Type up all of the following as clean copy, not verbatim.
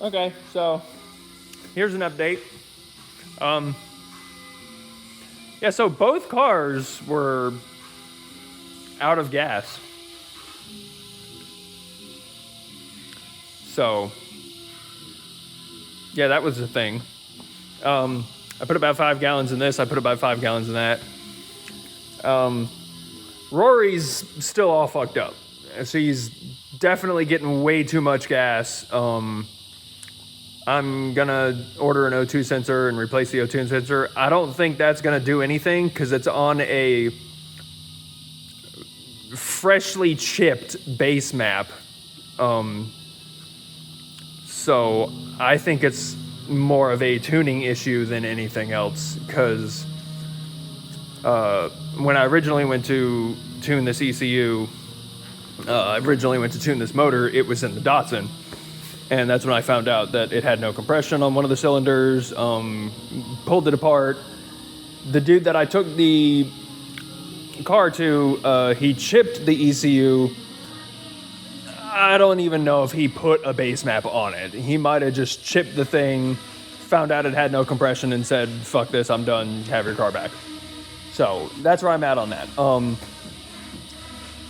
Okay, so here's an update. Yeah, so both cars were out of gas. So, yeah, that was the thing. I put about 5 gallons in this. I put about 5 gallons in that. Rory's still all fucked up. So he's definitely getting way too much gas. I'm gonna order an O2 sensor and replace the O2 sensor. I don't think that's gonna do anything because it's on a freshly chipped base map. So I think it's more of a tuning issue than anything else because when I originally went to tune this ECU, I originally went to tune this motor, it was in the Datsun. And that's when I found out that it had no compression on one of the cylinders, pulled it apart. The dude that I took the car to, he chipped the ECU. I don't even know if he put a base map on it. He might have just chipped the thing, found out it had no compression, and said, fuck this, I'm done, have your car back. So that's where I'm at on that.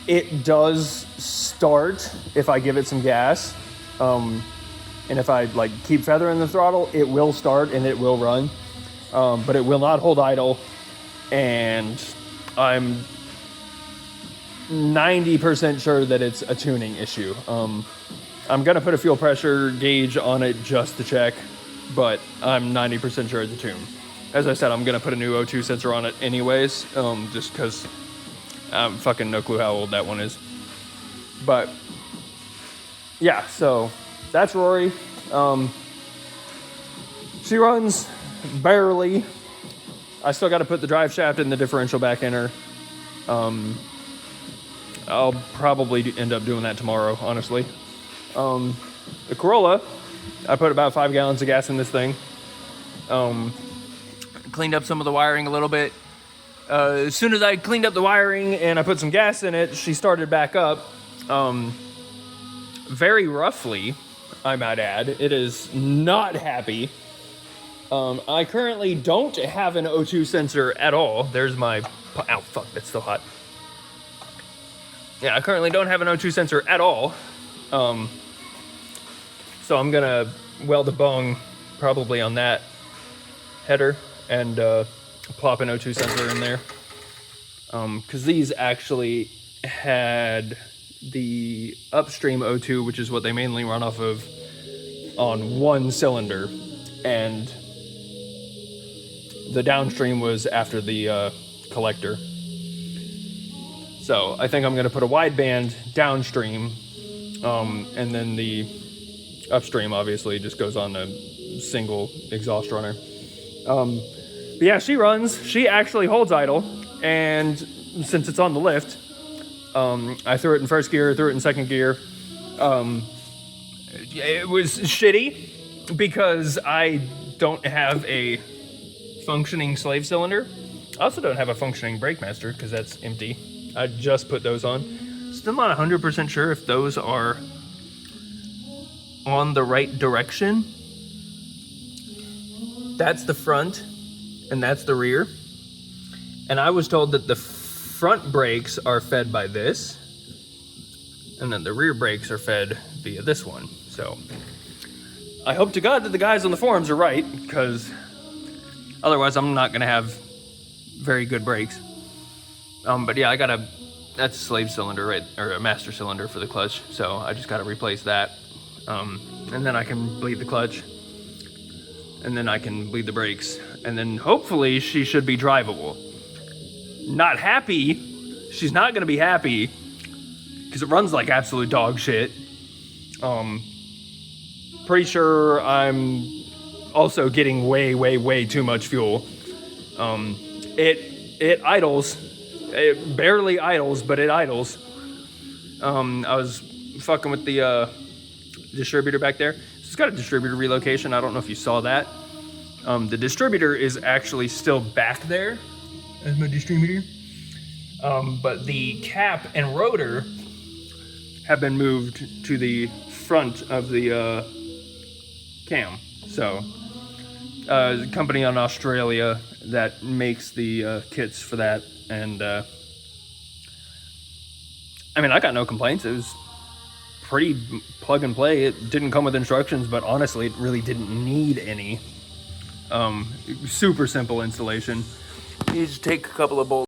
It does start if I give it some gas. And if I keep feathering the throttle, it will start and it will run, but it will not hold idle. And I'm 90% sure that it's a tuning issue. I'm gonna put a fuel pressure gauge on it just to check, but I'm 90% sure it's a tune. As I said, I'm gonna put a new O2 sensor on it anyways, just because I'm fucking no clue how old that one is. But yeah, so that's Rory. She runs barely. I still got to put the drive shaft and the differential back in her. I'll probably end up doing that tomorrow, honestly. The Corolla, I put about 5 gallons of gas in this thing. Cleaned up some of the wiring a little bit. As soon as I cleaned up the wiring and I put some gas in it, she started back up. Very roughly, I might add. It is not happy. I currently don't have an O2 sensor at all. There's my... Ow, fuck, that's still hot. Yeah, I currently don't have an O2 sensor at all. So I'm gonna weld a bung probably on that header and plop an O2 sensor in there. Because these actually had the upstream O2, which is what they mainly run off of, on one cylinder, and the downstream was after the collector. So I think I'm going to put a wideband downstream, and then the upstream obviously just goes on a single exhaust runner. But yeah, she runs. She actually holds idle, and since it's on the lift, I threw it in first gear, threw it in second gear. It was shitty because I don't have a functioning slave cylinder. I also don't have a functioning brake master because that's empty. I just put those on. Still not 100% sure if those are on the right direction. That's the front and that's the rear. And I was told that the front brakes are fed by this, and then the rear brakes are fed via this one. So I hope to God that the guys on the forums are right, because otherwise I'm not gonna have very good brakes. But yeah, that's a slave cylinder, right, or a master cylinder for the clutch. So I just gotta replace that. And then I can bleed the clutch, and then I can bleed the brakes, and then hopefully she should be drivable. Not happy. She's not gonna be happy because it runs like absolute dog shit. Pretty sure I'm also getting way too much fuel. It idles. It barely idles, but it idles. I was fucking with the distributor back there. It's got a distributor relocation. I don't know if you saw that. The distributor is actually still back there as my distributor. But the cap and rotor have been moved to the front of the cam. So, a company in Australia that makes the kits for that, and I mean, I got no complaints. It was pretty plug and play. It didn't come with instructions, but honestly, it really didn't need any. Super simple installation. You just take a couple of bolts.